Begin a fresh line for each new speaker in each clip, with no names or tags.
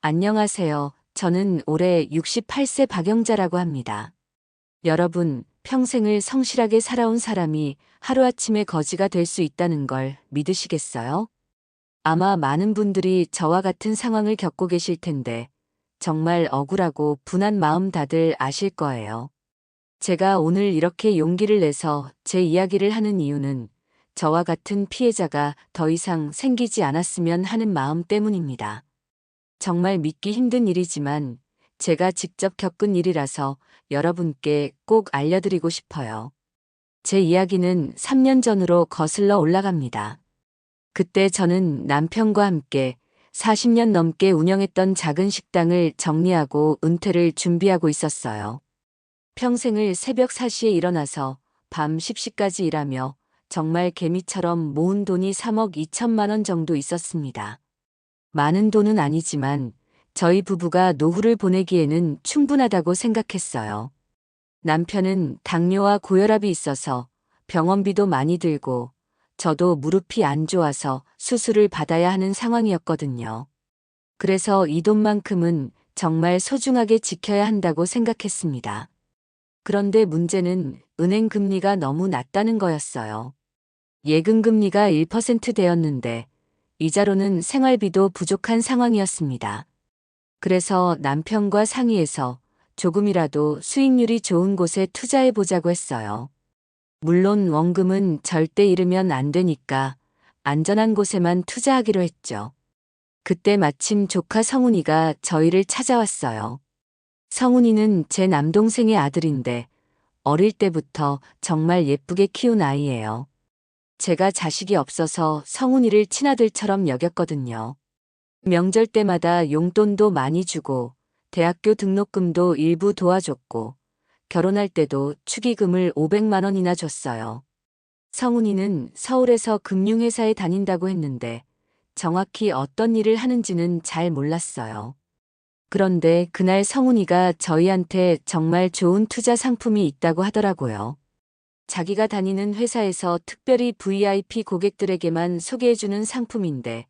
안녕하세요. 저는 올해 68세 박영자라고 합니다. 여러분, 평생을 성실하게 살아온 사람이 하루아침에 거지가 될 수 있다는 걸 믿으시겠어요? 아마 많은 분들이 저와 같은 상황을 겪고 계실 텐데, 정말 억울하고 분한 마음 다들 아실 거예요. 제가 오늘 이렇게 용기를 내서 제 이야기를 하는 이유는 저와 같은 피해자가 더 이상 생기지 않았으면 하는 마음 때문입니다. 정말 믿기 힘든 일이지만 제가 직접 겪은 일이라서 여러분께 꼭 알려드리고 싶어요. 제 이야기는 3년 전으로 거슬러 올라갑니다. 그때 저는 남편과 함께 40년 넘게 운영했던 작은 식당을 정리하고 은퇴를 준비하고 있었어요. 평생을 새벽 4시에 일어나서 밤 10시까지 일하며 정말 개미처럼 모은 돈이 3억 2천만 원 정도 있었습니다. 많은 돈은 아니지만 저희 부부가 노후를 보내기에는 충분하다고 생각했어요. 남편은 당뇨와 고혈압이 있어서 병원비도 많이 들고 저도 무릎이 안 좋아서 수술을 받아야 하는 상황이었거든요. 그래서 이 돈만큼은 정말 소중하게 지켜야 한다고 생각했습니다. 그런데 문제는 은행 금리가 너무 낮다는 거였어요. 예금 금리가 1%대였는데 이자로는 생활비도 부족한 상황이었습니다. 그래서 남편과 상의해서 조금이라도 수익률이 좋은 곳에 투자해 보자고 했어요. 물론 원금은 절대 잃으면 안 되니까 안전한 곳에만 투자하기로 했죠. 그때 마침 조카 성훈이가 저희를 찾아왔어요. 성훈이는 제 남동생의 아들인데 어릴 때부터 정말 예쁘게 키운 아이예요. 제가 자식이 없어서 성훈이를 친아들처럼 여겼거든요. 명절 때마다 용돈도 많이 주고 대학교 등록금도 일부 도와줬고 결혼할 때도 축의금을 500만 원이나 줬어요. 성훈이는 서울에서 금융회사에 다닌다고 했는데 정확히 어떤 일을 하는지는 잘 몰랐어요. 그런데 그날 성훈이가 저희한테 정말 좋은 투자 상품이 있다고 하더라고요. 자기가 다니는 회사에서 특별히 VIP 고객들에게만 소개해주는 상품인데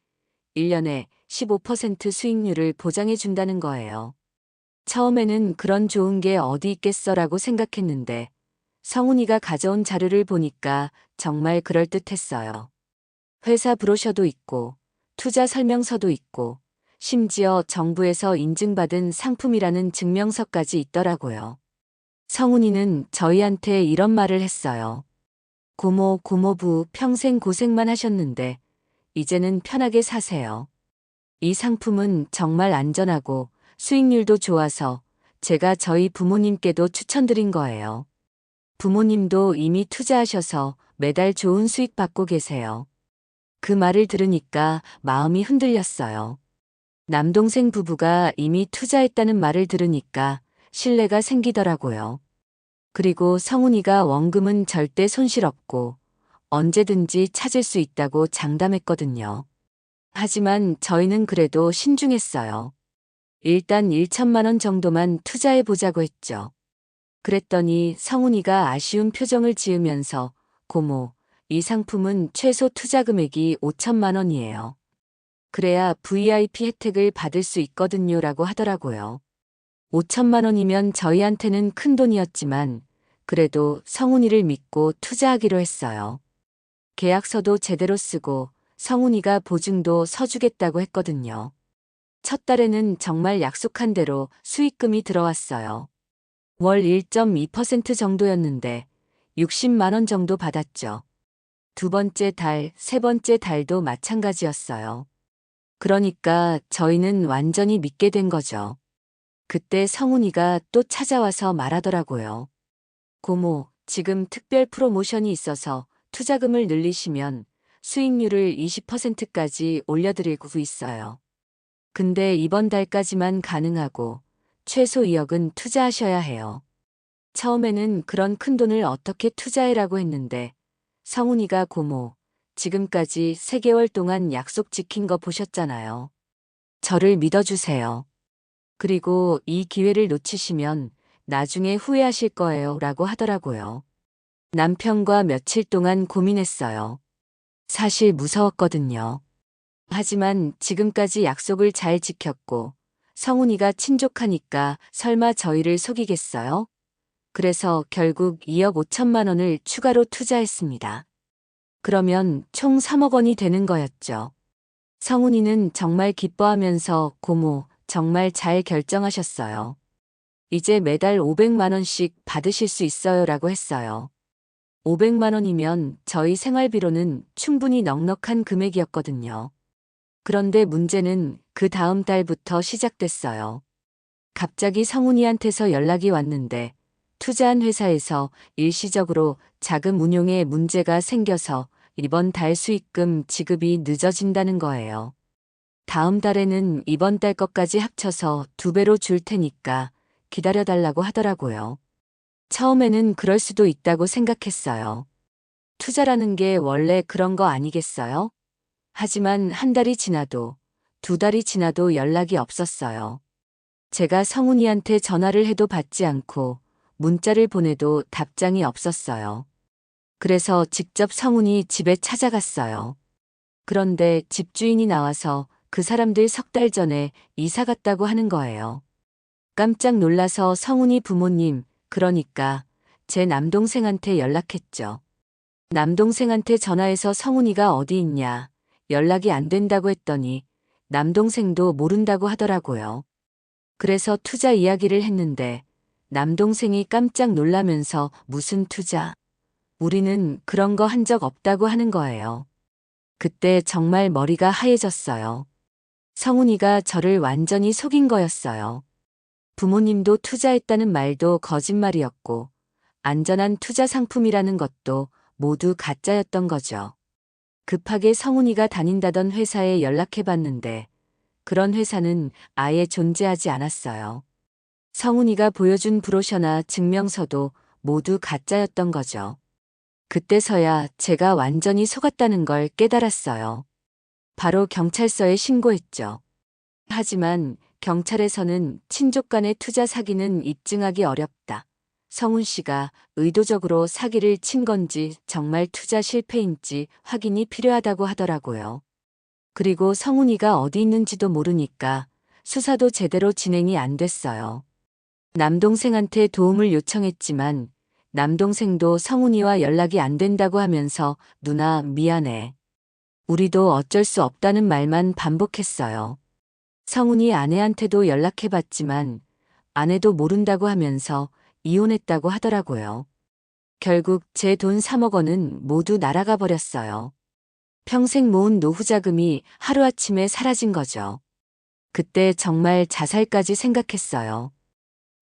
1년에 15% 수익률을 보장해 준다는 거예요. 처음에는 그런 좋은 게 어디 있겠어라고 생각했는데 성훈이가 가져온 자료를 보니까 정말 그럴듯했어요. 회사 브로셔도 있고 투자 설명서도 있고 심지어 정부에서 인증받은 상품이라는 증명서까지 있더라고요. 성훈이는 저희한테 이런 말을 했어요. 고모, 고모부 평생 고생만 하셨는데 이제는 편하게 사세요. 이 상품은 정말 안전하고 수익률도 좋아서 제가 저희 부모님께도 추천드린 거예요. 부모님도 이미 투자하셔서 매달 좋은 수익 받고 계세요. 그 말을 들으니까 마음이 흔들렸어요. 남동생 부부가 이미 투자했다는 말을 들으니까 신뢰가 생기더라고요. 그리고 성훈이가 원금은 절대 손실 없고 언제든지 찾을 수 있다고 장담했거든요. 하지만 저희는 그래도 신중했어요. 일단 1천만 원 정도만 투자해 보자고 했죠. 그랬더니 성훈이가 아쉬운 표정을 지으면서 고모, 이 상품은 최소 투자 금액이 5천만 원이에요. 그래야 VIP 혜택을 받을 수 있거든요 라고 하더라고요. 5천만 원이면 저희한테는 큰 돈이었지만 그래도 성훈이를 믿고 투자하기로 했어요. 계약서도 제대로 쓰고 성훈이가 보증도 서주겠다고 했거든요. 첫 달에는 정말 약속한 대로 수익금이 들어왔어요. 월 1.2% 정도였는데 60만 원 정도 받았죠. 두 번째 달, 세 번째 달도 마찬가지였어요. 그러니까 저희는 완전히 믿게 된 거죠. 그때 성훈이가 또 찾아와서 말하더라고요. 고모, 지금 특별 프로모션이 있어서 투자금을 늘리시면 수익률을 20%까지 올려드리고 있어요. 근데 이번 달까지만 가능하고 최소 2억은 투자하셔야 해요. 처음에는 그런 큰 돈을 어떻게 투자해라고 했는데 성훈이가 고모, 지금까지 3개월 동안 약속 지킨 거 보셨잖아요. 저를 믿어주세요. 그리고 이 기회를 놓치시면 나중에 후회하실 거예요 라고 하더라고요. 남편과 며칠 동안 고민했어요. 사실 무서웠거든요. 하지만 지금까지 약속을 잘 지켰고 성훈이가 친족하니까 설마 저희를 속이겠어요? 그래서 결국 2억 5천만 원을 추가로 투자했습니다. 그러면 총 3억 원이 되는 거였죠. 성훈이는 정말 기뻐하면서 고모, 정말 잘 결정하셨어요. 이제 매달 500만 원씩 받으실 수 있어요 라고 했어요. 500만 원이면 저희 생활비로는 충분히 넉넉한 금액이었거든요. 그런데 문제는 그 다음 달부터 시작됐어요. 갑자기 성훈이한테서 연락이 왔는데 투자한 회사에서 일시적으로 자금 운용에 문제가 생겨서 이번 달 수익금 지급이 늦어진다는 거예요. 다음 달에는 이번 달 것까지 합쳐서 2배로 줄 테니까 기다려달라고 하더라고요. 처음에는 그럴 수도 있다고 생각했어요. 투자라는 게 원래 그런 거 아니겠어요? 하지만 한 달이 지나도 2달이 지나도 연락이 없었어요. 제가 성훈이한테 전화를 해도 받지 않고 문자를 보내도 답장이 없었어요. 그래서 직접 성훈이 집에 찾아갔어요. 그런데 집주인이 나와서 그 사람들 3달 전에 이사 갔다고 하는 거예요. 깜짝 놀라서 성훈이 부모님, 그러니까 제 남동생한테 연락했죠. 남동생한테 전화해서 성훈이가 어디 있냐, 연락이 안 된다고 했더니 남동생도 모른다고 하더라고요. 그래서 투자 이야기를 했는데 남동생이 깜짝 놀라면서 무슨 투자? 우리는 그런 거 한 적 없다고 하는 거예요. 그때 정말 머리가 하얘졌어요. 성훈이가 저를 완전히 속인 거였어요. 부모님도 투자했다는 말도 거짓말이었고 안전한 투자 상품이라는 것도 모두 가짜였던 거죠. 급하게 성훈이가 다닌다던 회사에 연락해봤는데 그런 회사는 아예 존재하지 않았어요. 성훈이가 보여준 브로셔나 증명서도 모두 가짜였던 거죠. 그때서야 제가 완전히 속았다는 걸 깨달았어요. 바로 경찰서에 신고했죠. 하지만 경찰에서는 친족 간의 투자 사기는 입증하기 어렵다. 성훈 씨가 의도적으로 사기를 친 건지 정말 투자 실패인지 확인이 필요하다고 하더라고요. 그리고 성훈이가 어디 있는지도 모르니까 수사도 제대로 진행이 안 됐어요. 남동생한테 도움을 요청했지만 남동생도 성훈이와 연락이 안 된다고 하면서 누나 미안해. 우리도 어쩔 수 없다는 말만 반복했어요. 성훈이 아내한테도 연락해봤지만 아내도 모른다고 하면서 이혼했다고 하더라고요. 결국 제 돈 3억 원은 모두 날아가 버렸어요. 평생 모은 노후 자금이 하루아침에 사라진 거죠. 그때 정말 자살까지 생각했어요.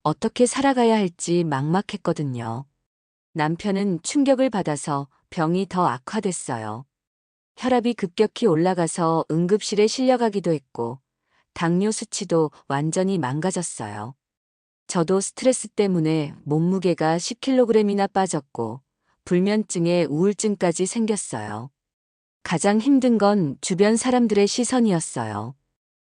어떻게 살아가야 할지 막막했거든요. 남편은 충격을 받아서 병이 더 악화됐어요. 혈압이 급격히 올라가서 응급실에 실려가기도 했고 당뇨 수치도 완전히 망가졌어요. 저도 스트레스 때문에 몸무게가 10kg이나 빠졌고 불면증에 우울증까지 생겼어요. 가장 힘든 건 주변 사람들의 시선이었어요.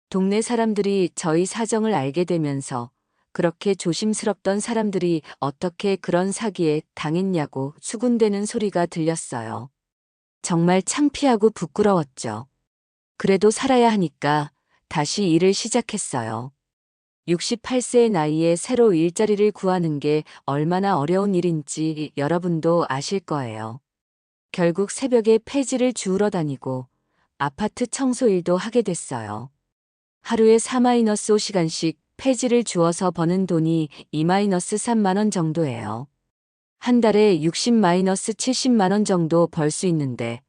동네 사람들이 저희 사정을 알게 되면서 그렇게 조심스럽던 사람들이 어떻게 그런 사기에 당했냐고 수군대는 소리가 들렸어요. 정말 창피하고 부끄러웠죠. 그래도 살아야 하니까 다시 일을 시작했어요. 68세의 나이에 새로 일자리를 구하는 게 얼마나 어려운 일인지 여러분도 아실 거예요. 결국 새벽에 폐지를 주우러 다니고 아파트 청소 일도 하게 됐어요. 하루에 4-5시간씩 폐지를 주워서 버는 돈이 2-3만 원 정도예요. 한 달에 60-70만 원 정도 벌 수 있는데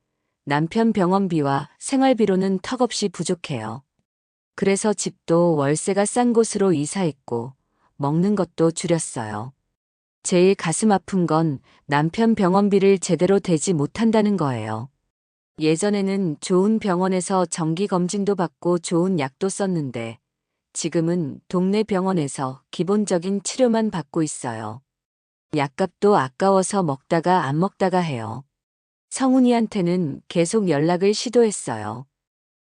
남편 병원비와 생활비로는 턱없이 부족해요. 그래서 집도 월세가 싼 곳으로 이사했고 먹는 것도 줄였어요. 제일 가슴 아픈 건 남편 병원비를 제대로 대지 못한다는 거예요. 예전에는 좋은 병원에서 정기검진도 받고 좋은 약도 썼는데 지금은 동네 병원에서 기본적인 치료만 받고 있어요. 약값도 아까워서 먹다가 안 먹다가 해요. 성훈이한테는 계속 연락을 시도했어요.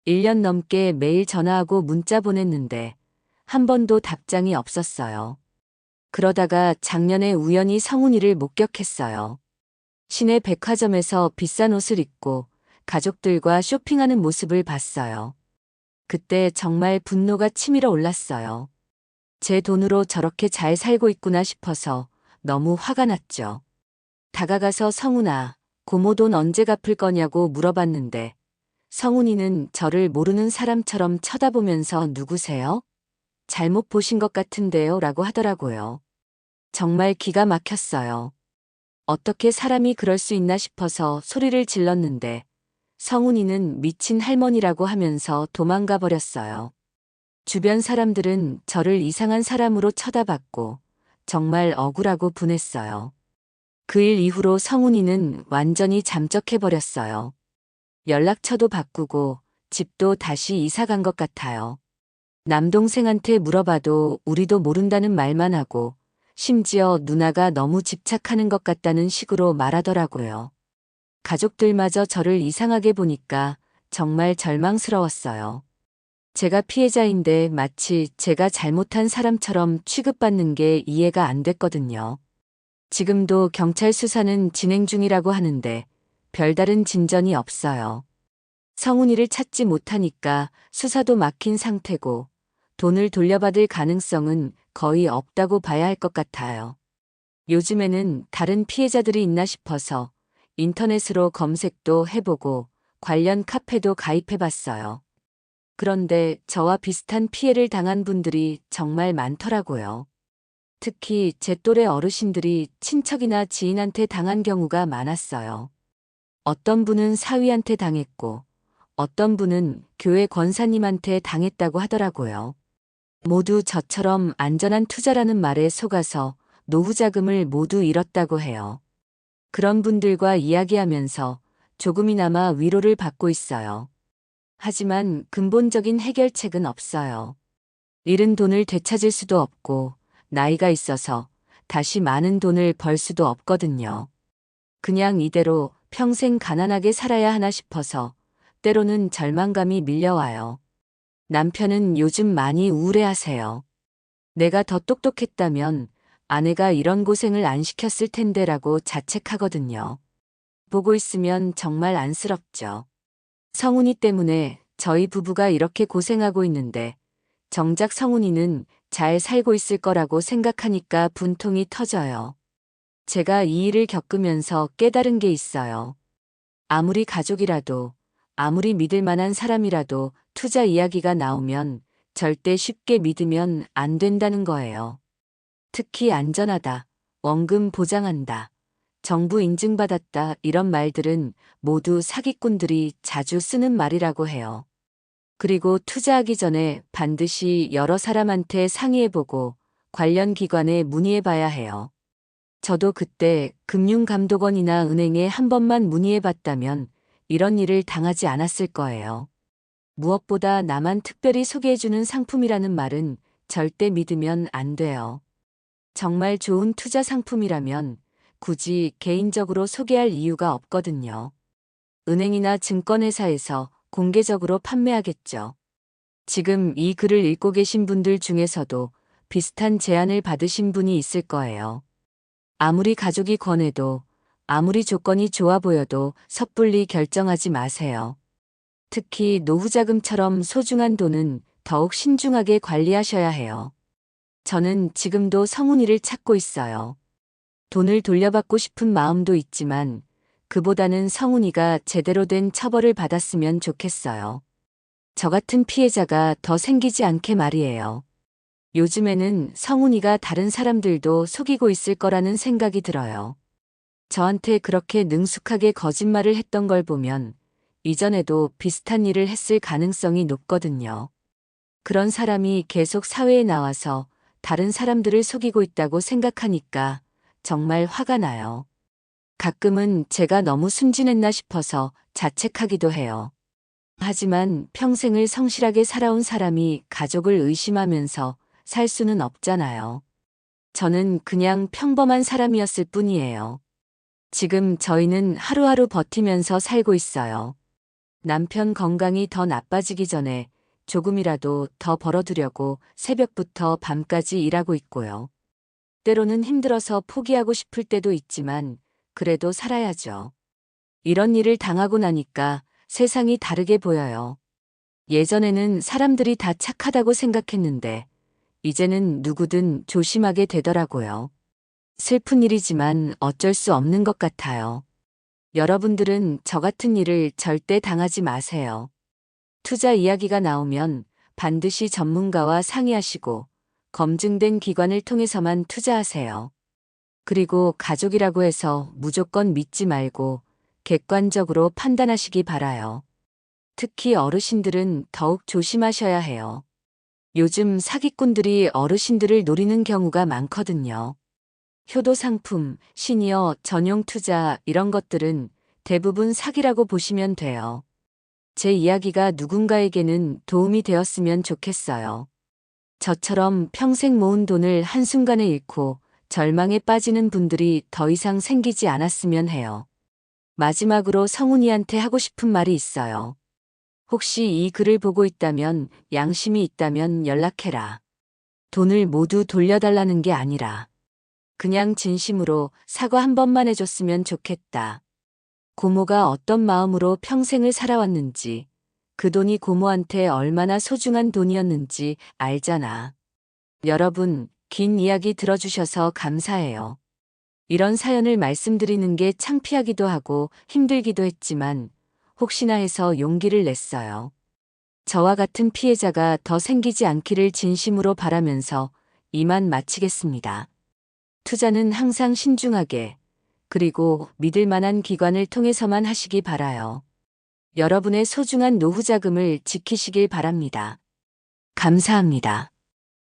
1년 넘게 매일 전화하고 문자 보냈는데 한 번도 답장이 없었어요. 그러다가 작년에 우연히 성훈이를 목격했어요. 시내 백화점에서 비싼 옷을 입고 가족들과 쇼핑하는 모습을 봤어요. 그때 정말 분노가 치밀어 올랐어요. 제 돈으로 저렇게 잘 살고 있구나 싶어서 너무 화가 났죠. 다가가서 성훈아, 고모 돈 언제 갚을 거냐고 물어봤는데 성훈이는 저를 모르는 사람처럼 쳐다보면서 누구세요? 잘못 보신 것 같은데요 라고 하더라고요. 정말 기가 막혔어요. 어떻게 사람이 그럴 수 있나 싶어서 소리를 질렀는데 성훈이는 미친 할머니라고 하면서 도망가 버렸어요. 주변 사람들은 저를 이상한 사람으로 쳐다봤고 정말 억울하고 분했어요. 그 일 이후로 성훈이는 완전히 잠적해버렸어요. 연락처도 바꾸고 집도 다시 이사 간 것 같아요. 남동생한테 물어봐도 우리도 모른다는 말만 하고 심지어 누나가 너무 집착하는 것 같다는 식으로 말하더라고요. 가족들마저 저를 이상하게 보니까 정말 절망스러웠어요. 제가 피해자인데 마치 제가 잘못한 사람처럼 취급받는 게 이해가 안 됐거든요. 지금도 경찰 수사는 진행 중이라고 하는데 별다른 진전이 없어요. 성훈이를 찾지 못하니까 수사도 막힌 상태고 돈을 돌려받을 가능성은 거의 없다고 봐야 할 것 같아요. 요즘에는 다른 피해자들이 있나 싶어서 인터넷으로 검색도 해보고 관련 카페도 가입해봤어요. 그런데 저와 비슷한 피해를 당한 분들이 정말 많더라고요. 특히 제 또래 어르신들이 친척이나 지인한테 당한 경우가 많았어요. 어떤 분은 사위한테 당했고 어떤 분은 교회 권사님한테 당했다고 하더라고요. 모두 저처럼 안전한 투자라는 말에 속아서 노후 자금을 모두 잃었다고 해요. 그런 분들과 이야기하면서 조금이나마 위로를 받고 있어요. 하지만 근본적인 해결책은 없어요. 잃은 돈을 되찾을 수도 없고 나이가 있어서 다시 많은 돈을 벌 수도 없거든요. 그냥 이대로 평생 가난하게 살아야 하나 싶어서 때로는 절망감이 밀려와요. 남편은 요즘 많이 우울해하세요. 내가 더 똑똑했다면 아내가 이런 고생을 안 시켰을 텐데라고 자책하거든요. 보고 있으면 정말 안쓰럽죠. 성훈이 때문에 저희 부부가 이렇게 고생하고 있는데 정작 성훈이는 잘 살고 있을 거라고 생각하니까 분통이 터져요. 제가 이 일을 겪으면서 깨달은 게 있어요. 아무리 가족이라도, 아무리 믿을 만한 사람이라도 투자 이야기가 나오면 절대 쉽게 믿으면 안 된다는 거예요. 특히 안전하다, 원금 보장한다, 정부 인증받았다 이런 말들은 모두 사기꾼들이 자주 쓰는 말이라고 해요. 그리고 투자하기 전에 반드시 여러 사람한테 상의해보고 관련 기관에 문의해봐야 해요. 저도 그때 금융감독원이나 은행에 한 번만 문의해봤다면 이런 일을 당하지 않았을 거예요. 무엇보다 나만 특별히 소개해주는 상품이라는 말은 절대 믿으면 안 돼요. 정말 좋은 투자 상품이라면 굳이 개인적으로 소개할 이유가 없거든요. 은행이나 증권회사에서 공개적으로 판매하겠죠. 지금 이 글을 읽고 계신 분들 중에서도 비슷한 제안을 받으신 분이 있을 거예요. 아무리 가족이 권해도 아무리 조건이 좋아 보여도 섣불리 결정하지 마세요. 특히 노후자금처럼 소중한 돈은 더욱 신중하게 관리하셔야 해요. 저는 지금도 성훈이를 찾고 있어요. 돈을 돌려받고 싶은 마음도 있지만 그보다는 성훈이가 제대로 된 처벌을 받았으면 좋겠어요. 저 같은 피해자가 더 생기지 않게 말이에요. 요즘에는 성훈이가 다른 사람들도 속이고 있을 거라는 생각이 들어요. 저한테 그렇게 능숙하게 거짓말을 했던 걸 보면 이전에도 비슷한 일을 했을 가능성이 높거든요. 그런 사람이 계속 사회에 나와서 다른 사람들을 속이고 있다고 생각하니까 정말 화가 나요. 가끔은 제가 너무 순진했나 싶어서 자책하기도 해요. 하지만 평생을 성실하게 살아온 사람이 가족을 의심하면서 살 수는 없잖아요. 저는 그냥 평범한 사람이었을 뿐이에요. 지금 저희는 하루하루 버티면서 살고 있어요. 남편 건강이 더 나빠지기 전에 조금이라도 더 벌어두려고 새벽부터 밤까지 일하고 있고요. 때로는 힘들어서 포기하고 싶을 때도 있지만 그래도 살아야죠. 이런 일을 당하고 나니까 세상이 다르게 보여요. 예전에는 사람들이 다 착하다고 생각했는데, 이제는 누구든 조심하게 되더라고요. 슬픈 일이지만 어쩔 수 없는 것 같아요. 여러분들은 저 같은 일을 절대 당하지 마세요. 투자 이야기가 나오면 반드시 전문가와 상의하시고 검증된 기관을 통해서만 투자하세요. 그리고 가족이라고 해서 무조건 믿지 말고 객관적으로 판단하시기 바라요. 특히 어르신들은 더욱 조심하셔야 해요. 요즘 사기꾼들이 어르신들을 노리는 경우가 많거든요. 효도 상품, 시니어 전용 투자 이런 것들은 대부분 사기라고 보시면 돼요. 제 이야기가 누군가에게는 도움이 되었으면 좋겠어요. 저처럼 평생 모은 돈을 한순간에 잃고 절망에 빠지는 분들이 더 이상 생기지 않았으면 해요. 마지막으로 성훈이한테 하고 싶은 말이 있어요. 혹시 이 글을 보고 있다면, 양심이 있다면 연락해라. 돈을 모두 돌려달라는 게 아니라 그냥 진심으로 사과 한 번만 해줬으면 좋겠다. 고모가 어떤 마음으로 평생을 살아왔는지, 그 돈이 고모한테 얼마나 소중한 돈이었는지 알잖아. 여러분, 긴 이야기 들어주셔서 감사해요. 이런 사연을 말씀드리는 게 창피하기도 하고 힘들기도 했지만 혹시나 해서 용기를 냈어요. 저와 같은 피해자가 더 생기지 않기를 진심으로 바라면서 이만 마치겠습니다. 투자는 항상 신중하게, 그리고 믿을 만한 기관을 통해서만 하시기 바라요. 여러분의 소중한 노후 자금을 지키시길 바랍니다. 감사합니다.